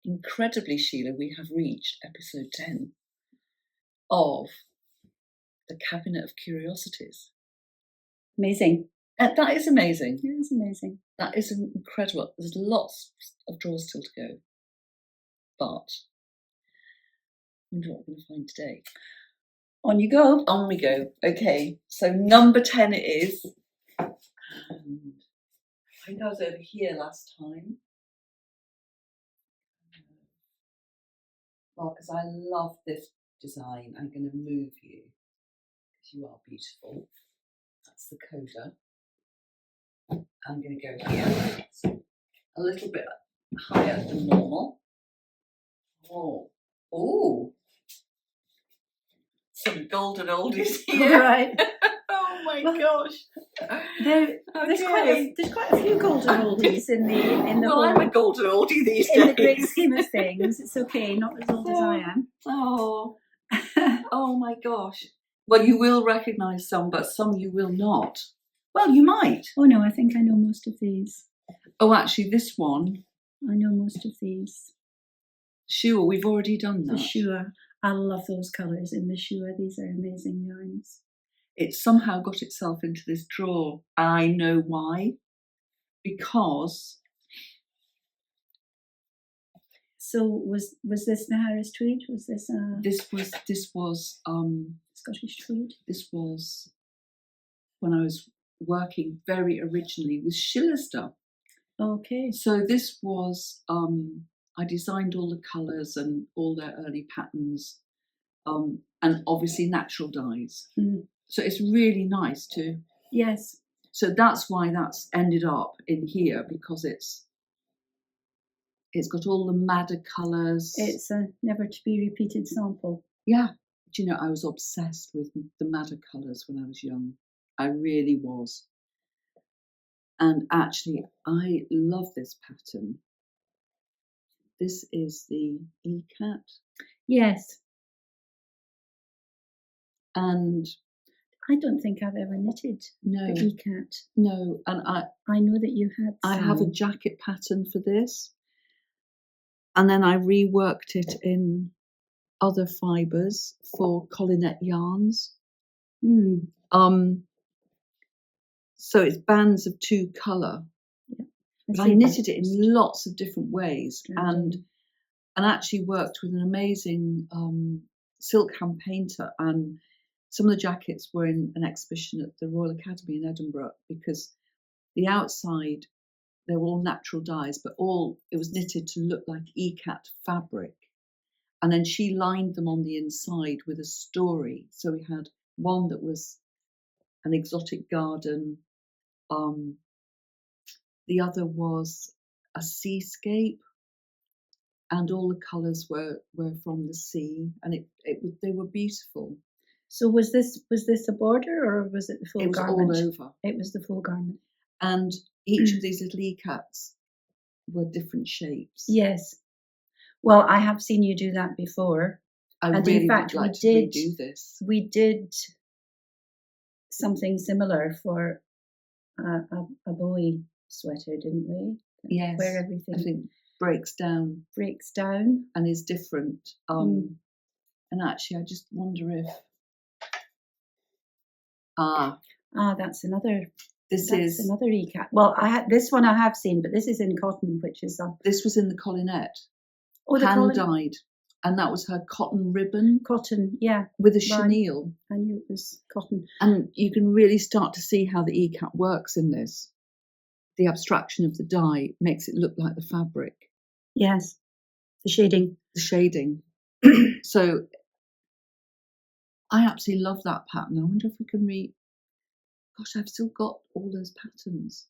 incredibly, Sheila, we have reached episode 10 of the Cabinet of Curiosities. Amazing. That is amazing. It is amazing. That is incredible. There's lots of drawers still to go. But I wonder what we're going to find today. On you go. On we go. Okay, so number 10 it is. And I think I was over here last time. Well, because I love this design, I'm going to move you because you are beautiful. That's the coda. I'm going to go here. So a little bit higher than normal. Oh, some golden oldies here. Right. Oh my gosh. There's quite a few golden oldies in the well, whole, I'm a golden oldie these days. in the great scheme of things. It's okay, not as old as I am. Oh, oh my gosh. Well, you will recognise some, but some you will not. Well, you might. Oh no, I think I know most of these. Oh, actually, this one. I know most of these. Shoowa, we've already done that. The Shoowa. I love those colours in the Shoowa. These are amazing yarns. It somehow got itself into this drawer. I know why. Because. So was this the Harris tweed? Was this This was Scottish tweed? This was when I was working very originally with Sheila stuff. Okay. So this was I designed all the colours and all their early patterns, and obviously natural dyes. Mm. So it's really nice to. Yes. So that's why that's ended up in here, because it's got all the madder colours. It's a never to be repeated sample. Yeah. Do you know, I was obsessed with the madder colours when I was young. I really was. And actually, I love this pattern. This is the Ikat. Yes. And I don't think I've ever knitted the Ikat. No, and I know that you had some. I have a jacket pattern for this. And then I reworked it in other fibres for Collinette yarns. Mm. So it's bands of 2 colour. Yeah. But I knitted it in lots of different ways, and actually worked with an amazing silk hand painter. And some of the jackets were in an exhibition at the Royal Academy in Edinburgh, because the outside, they were all natural dyes, but it was knitted to look like Ikat fabric. And then she lined them on the inside with a story. So we had one that was an exotic garden. The other was a seascape, and all the colours were from the sea, and they were beautiful. So was this a border, or was it the full garment? It was all over. It was the full garment. And each of these little Ikats were different shapes. Yes. Well, I have seen you do that before. And really in fact, would like to redo this. We did something similar for a Bowie sweater, didn't we? Yes. Where everything, I think, breaks down and is different. And actually, I just wonder if that's another. This is another Ikat. Well, this one I have seen, but this is in cotton, which is this was in the Collinette. Oh, the hand dyed, and that was her cotton ribbon. Cotton, yeah, with a chenille. I knew it was cotton. And you can really start to see how the Ikat works in this. The abstraction of the dye makes it look like the fabric. Yes, the shading. So I absolutely love that pattern. I wonder if we can Gosh, I've still got all those patterns.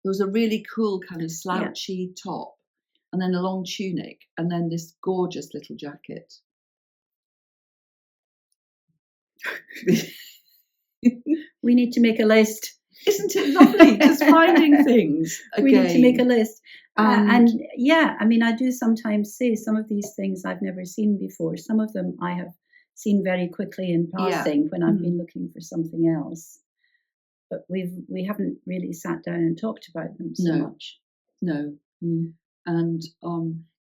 There was a really cool kind of slouchy top, and then a long tunic, and then this gorgeous little jacket. We need to make a list. Isn't it lovely? Just finding things again. We need to make a list. And yeah, I mean, I do sometimes say some of these things I've never seen before. Some of them I have seen very quickly in passing when I've been looking for something else. But we haven't really sat down and talked about them so much. No. And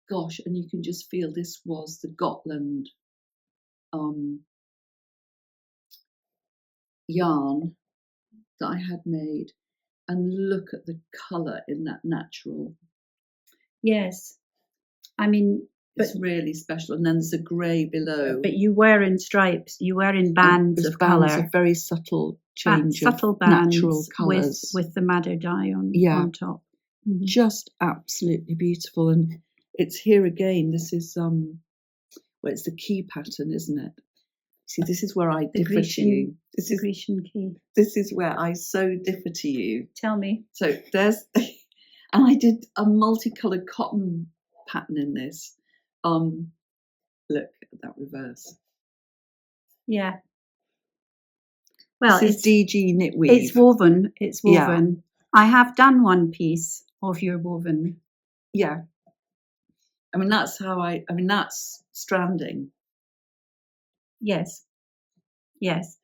gosh, and you can just feel this was the Gotland yarn that I had made, and look at the colour in that natural. Yes, I mean, it's really special. And then there's a grey below. But you were in stripes. You were in bands of colour. Bands of very subtle change subtle of bands natural colours with the madder dye on top. Mm-hmm. Just absolutely beautiful. And it's here again. This is it's the key pattern, isn't it? See, this is where I differ to you. This is Grecian key. This is where I so differ to you. Tell me. So there's, and I did a multicoloured cotton pattern in this. Look at that reverse. Yeah. Well, this is DG knit weave. It's woven. It's woven. Yeah. I have done one piece of your woven. Yeah. I mean, that's that's stranding. Yes. Yes.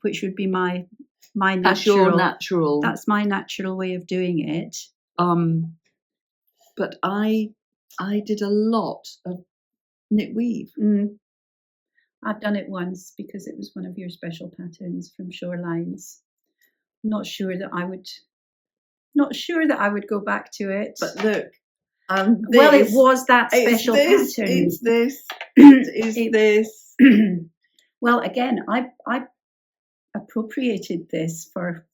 Which would be my natural. That's your natural. That's my natural way of doing it. But I did a lot of knit weave. I've done it once because it was one of your special patterns from Shorelines. Not sure that I would go back to it. But look, well, it was that special pattern. It's this. It's this. Well, again, I appropriated this for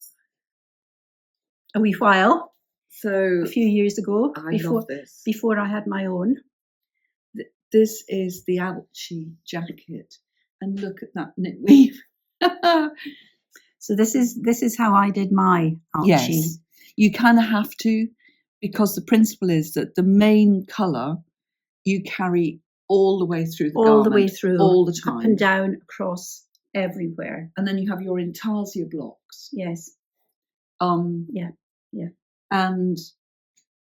a wee while. So a few years ago, love this. Before I had my own. This is the Alchi jacket, and look at that knit weave. So this is how I did my Alchi. Yes, you kind of have to, because the principle is that the main colour you carry all the way through the garment, all the way through, all the time, up and down, across, everywhere. And then you have your intarsia blocks. Yes. Yeah. And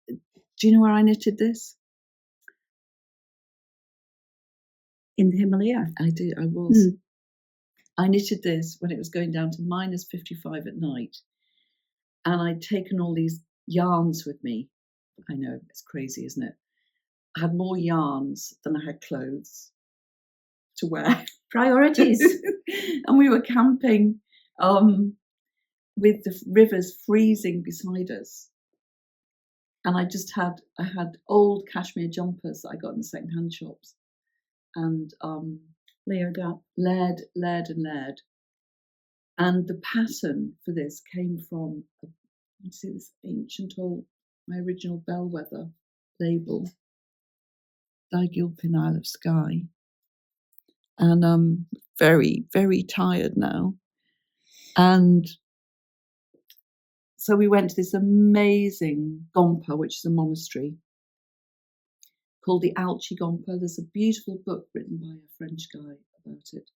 do you know where I knitted this? In the Himalaya. I did. I was. I knitted this when it was going down to -55 at night, and I'd taken all these yarns with me. I know, it's crazy, isn't it? I had more yarns than I had clothes to wear. Priorities. And we were camping with the rivers freezing beside us. And I had old cashmere jumpers that I got in the second-hand shops, and layered up, layered. And the pattern for this came from this ancient old, my original Bellwether label, by Gilpin, Isle of Skye. And I'm very, very tired now. And so we went to this amazing gompa, which is a monastery, called the Alchi Gompa. There's a beautiful book written by a French guy about it.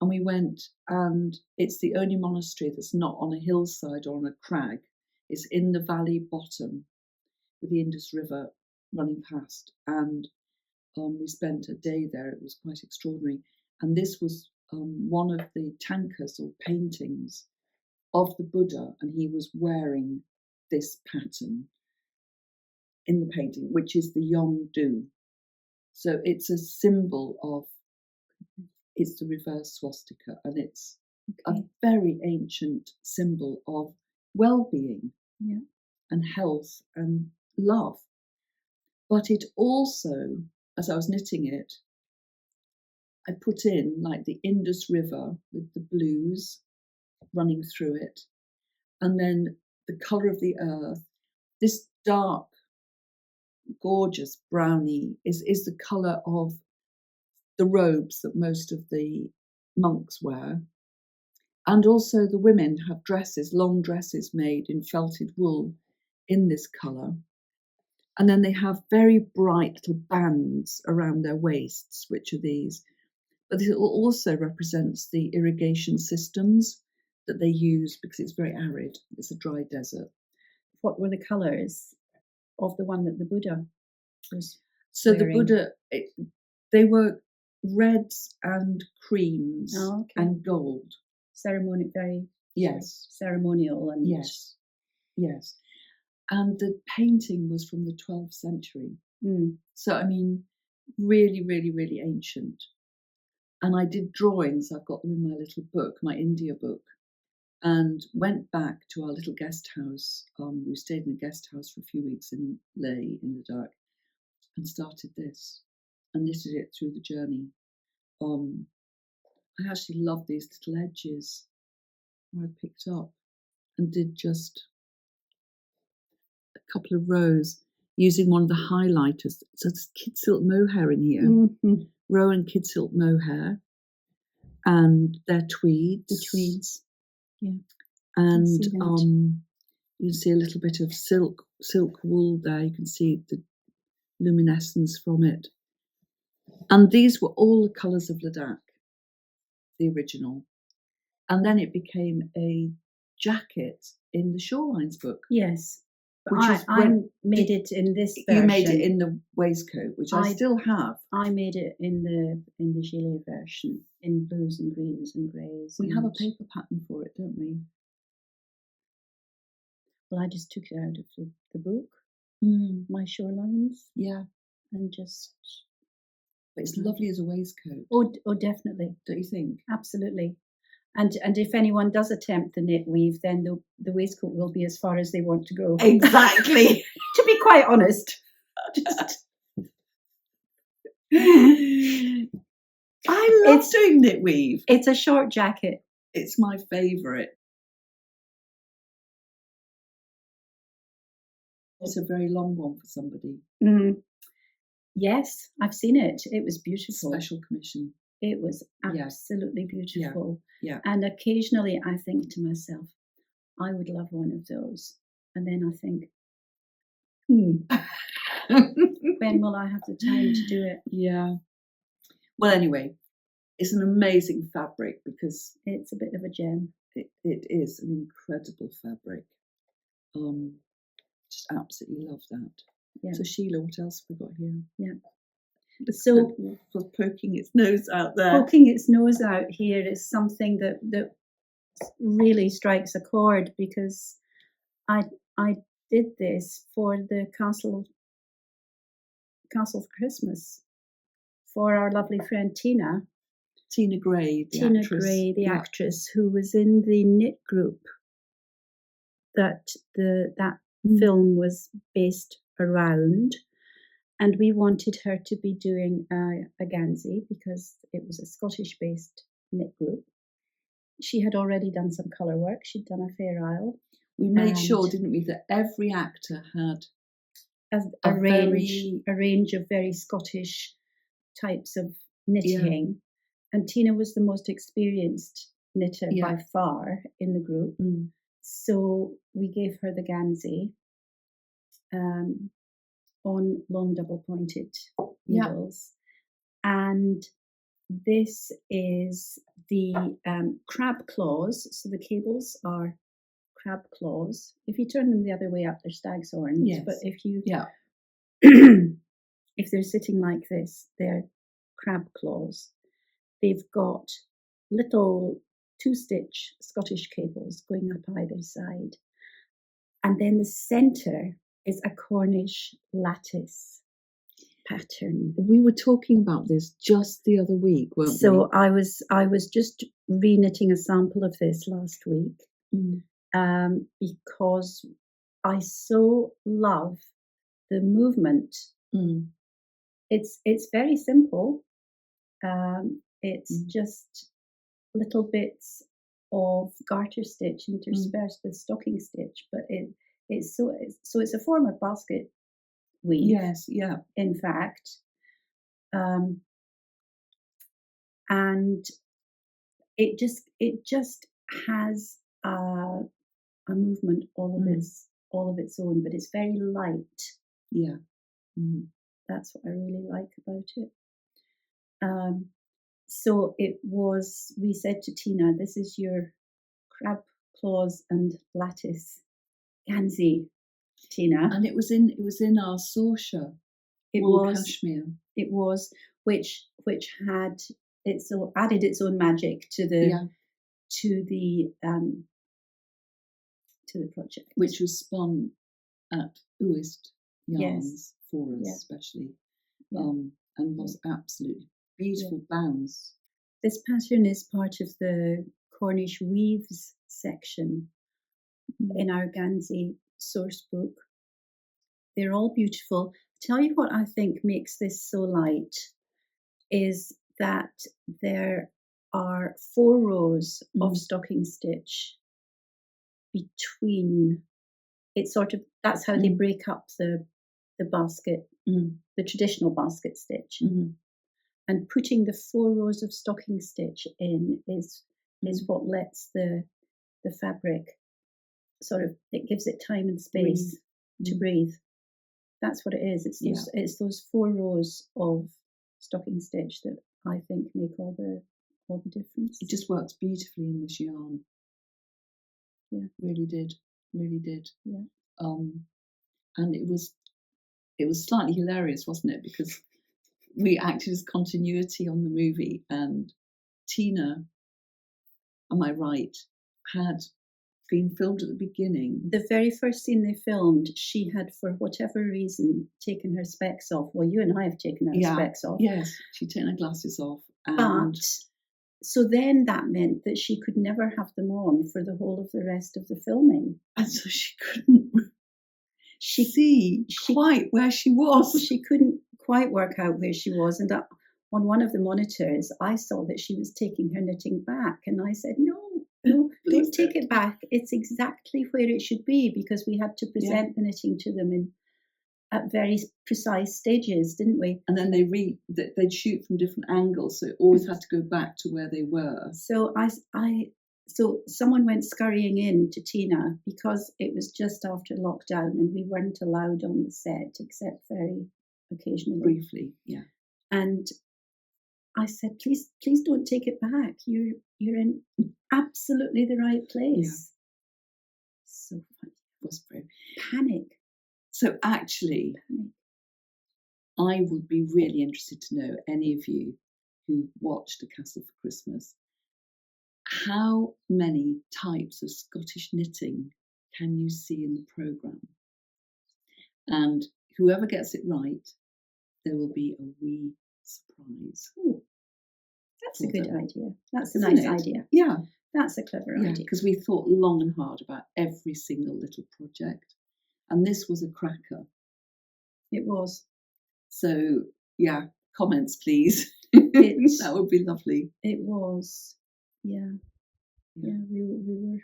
And we went, and it's the only monastery that's not on a hillside or on a crag. It's in the valley bottom with the Indus River running past. And we spent a day there. It was quite extraordinary. And this was one of the tankas or paintings of the Buddha, and he was wearing this pattern in the painting, which is the Yongdu. So it's a symbol of, it's the reverse swastika, and it's a very ancient symbol of well-being and health and love. But it also, as I was knitting it, I put in like the Indus River with the blues running through it, and then the colour of the earth. This dark, gorgeous brownie is the colour of the robes that most of the monks wear. And also the women have dresses, long dresses made in felted wool in this colour. And then they have very bright little bands around their waists, which are these. But it also represents the irrigation systems that they use, because it's very arid. It's a dry desert. What were the colours of the one that the Buddha was wearing? The Buddha, they were reds and creams and gold. Very yes, ceremonial and yes. And the painting was from the 12th century. Mm. So, I mean, really, really, really ancient. And I did drawings. I've got them in my little book, my India book, and went back to our little guest house. We stayed in a guest house for a few weeks in Leh, in the dark, and started this and knitted it through the journey. I actually love these little edges I picked up and did just a couple of rows using one of the highlighters. So there's kid silk mohair in here, mm-hmm. Rowan kid silk mohair, and they're tweeds. The tweeds, yeah. And you can see a little bit of silk wool there. You can see the luminescence from it. And these were all the colours of Ladakh, the original. And then it became a jacket in the Shorelines book. Yes. But I made it in this version. You made it in the waistcoat, which I still have. I made it in the Sheila version, in blues and greens and greys. We have a paper pattern for it, don't we? Well, I just took it out of the book, my Shorelines. Yeah. And just... But it's lovely as a waistcoat. Oh, definitely. Don't you think? Absolutely. And if anyone does attempt the knit weave, then the waistcoat will be as far as they want to go. Exactly. To be quite honest. I love doing knit weave. It's a short jacket. It's my favourite. It's a very long one for somebody. Yes, I've seen it. It was beautiful. Special commission. It was absolutely beautiful. Yeah. And occasionally I think to myself, I would love one of those. And then I think, when will I have the time to do it? Yeah. Well, anyway, it's an amazing fabric because it's a bit of a gem. It is an incredible fabric. Just absolutely love that. Yeah. So Sheila, what else have we got here? Yeah. So was poking its nose out there. Poking its nose out here is something that really strikes a chord, because I did this for the Castle for Christmas for our lovely friend Tina Gray, the actress, who was in the knit group that film was based around. And we wanted her to be doing a Gansey because it was a Scottish-based knit group. She had already done some colour work. She'd done a Fair Isle. We made sure, didn't we, that every actor had a range of very Scottish types of knitting. Yeah. And Tina was the most experienced knitter by far in the group. So we gave her the Gansey. On long double pointed needles, and this is the crab claws. So the cables are crab claws. If you turn them the other way up, they're stag's horns. Yes. But if you if they're sitting like this, they're crab claws. They've got little 2-stitch Scottish cables going up either side, and then the centre is a Cornish lattice pattern. We were talking about this just the other week, weren't we? So I was just re-knitting a sample of this last week, because I so love the movement. It's very simple. It's just little bits of garter stitch interspersed with stocking stitch, but it's a form of basket weave. Yes, yeah. In fact, and it just has a movement all of its own, but it's very light. Yeah, that's what I really like about it. So we said to Tina, this is your crab claws and lattice Gansey, Tina. And it was in our Sorsha. It was cashmere. It was, which had added its own magic to the project, which was spun at Uist yarns for us, especially, and was absolutely beautiful bounds. This pattern is part of the Cornish weaves section in our Gansey source book. They're all beautiful. Tell you what I think makes this so light is that there are 4 rows of stocking stitch between. It's sort of, that's how they break up the basket, the traditional basket stitch. And putting the 4 rows of stocking stitch in is what lets the fabric sort of, it gives it time and space to breathe. That's what it is. It's those 4 rows of stocking stitch that I think make all the difference. It just works beautifully in this yarn. Yeah, really did. Yeah. And it was slightly hilarious, wasn't it? Because we acted as continuity on the movie, and Tina, am I right, had been filmed at the beginning. The very first scene they filmed, she had, for whatever reason, taken her specs off. Well, you and I have taken our specs off. Yes, she'd taken her glasses off. But so then that meant that she could never have them on for the whole of the rest of the filming. And so she couldn't see quite where she was. She couldn't quite work out where she was. And on one of the monitors, I saw that she was taking her knitting back. And I said, no, don't take it back. It's exactly where it should be, because we had to present the knitting to them at very precise stages, didn't we? And then they'd shoot from different angles, so it always had to go back to where they were. So so someone went scurrying in to Tina, because it was just after lockdown and we weren't allowed on the set except very occasionally. Briefly, yeah. And I said, please don't take it back. You're in absolutely the right place. Yeah. So funny. It was very panic. So actually, I would be really interested to know, any of you who watched A Castle for Christmas, how many types of Scottish knitting can you see in the programme? And whoever gets it right, there will be a wee surprise. Ooh, that's a good idea. That's a nice idea. Yeah. That's a clever idea. Because we thought long and hard about every single little project. And this was a cracker. It was. So, comments, please. That would be lovely. It was. Yeah. We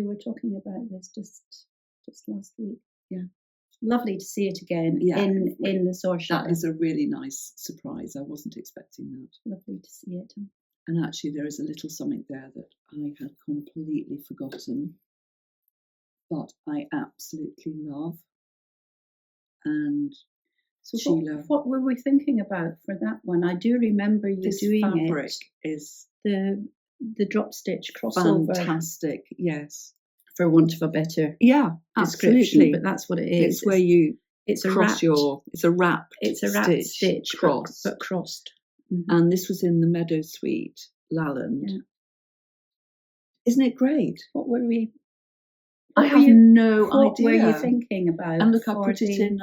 were talking about this just last week. Yeah. Lovely to see it again in the source shop. That is a really nice surprise. I wasn't expecting that. Lovely to see it. And actually, there is a little something there that I had completely forgotten, but I absolutely love. And so Sheila, what were we thinking about for that one? I do remember you doing it. This fabric is the drop stitch crossover. Fantastic, yes. For want of a better description, absolutely. But that's what it is. It's where you it's a wrapped stitch cross, but crossed. Mm-hmm. And this was in the Meadowsweet, Lalland. Yeah. Isn't it great? What were we? I have no idea. What were you thinking about? And look, I put it in.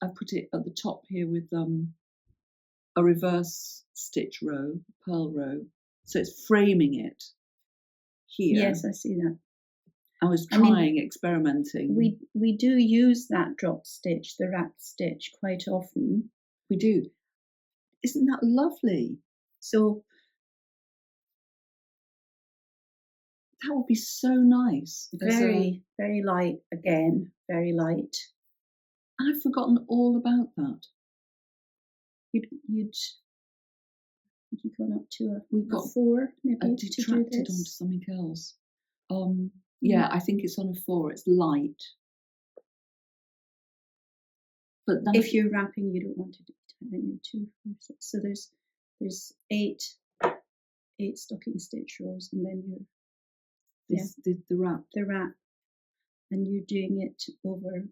I put it at the top here with a reverse stitch row, pearl row, so it's framing it here. Yes, I see that. I was experimenting. We do use that drop stitch, the wrapped stitch, quite often. We do. Isn't that lovely? So that would be so nice. Very light again, very light. And I've forgotten all about that. You'd gone up to a 4, maybe. I detracted onto something else. Yeah, I think it's on a 4. It's light. But if you're wrapping, you don't want to do 2, 4, 6. So there's 8 stocking stitch rows, and then the wrap, and you're doing it over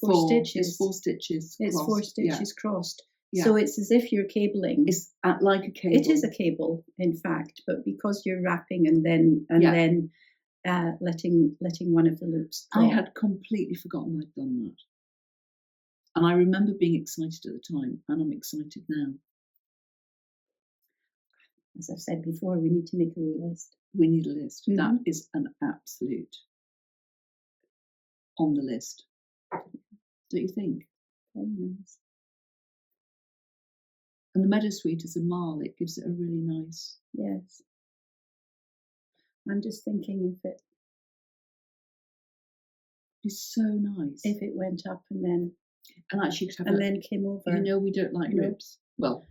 4 stitches. It's 4 stitches. It's crossed. 4 stitches crossed. Yeah. So it's as if you're cabling. It's like a cable. It is a cable, in fact, but because you're wrapping and then letting one of the loops drop. I had completely forgotten I'd done that. And I remember being excited at the time, and I'm excited now. As I've said before, we need to make a wee list. We need a list. Mm-hmm. That is an absolute on the list. Don't you think? Very nice. And the Meadowsweet is a marl. It gives it a really nice... Yes. I'm just thinking if it... It's so nice. If it went up and then... And actually could have and then came over. You know we don't like ribs. Well...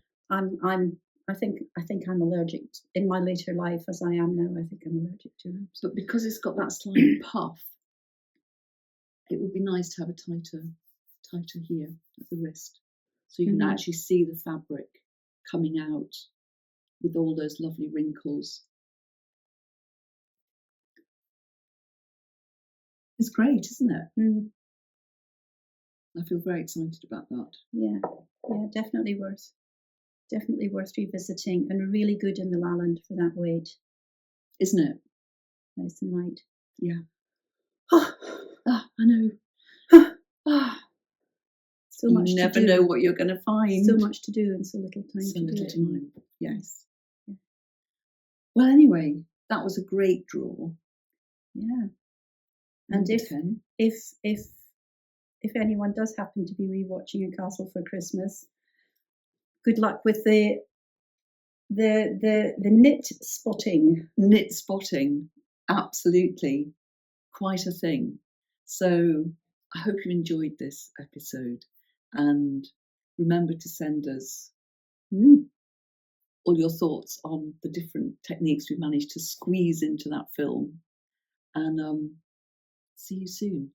I think I'm allergic in my later life as I am now. I think I'm allergic to ribs. But because it's got that slight puff, it would be nice to have a tighter here at the wrist, so you can actually see the fabric coming out with all those lovely wrinkles. It's great, isn't it? Mm. I feel very excited about that. Yeah, definitely worth revisiting, and really good in the Lalland for that weight, isn't it? Nice and light. Yeah. I know. So much. You never know what you're going to find. So much to do and so little time. Yes. Yeah. Well, anyway, that was a great draw. Yeah. And if anyone does happen to be rewatching A Castle for Christmas, good luck with the knit spotting. Knit spotting, absolutely, quite a thing. So I hope you enjoyed this episode, and remember to send us all your thoughts on the different techniques we managed to squeeze into that film. And see you soon.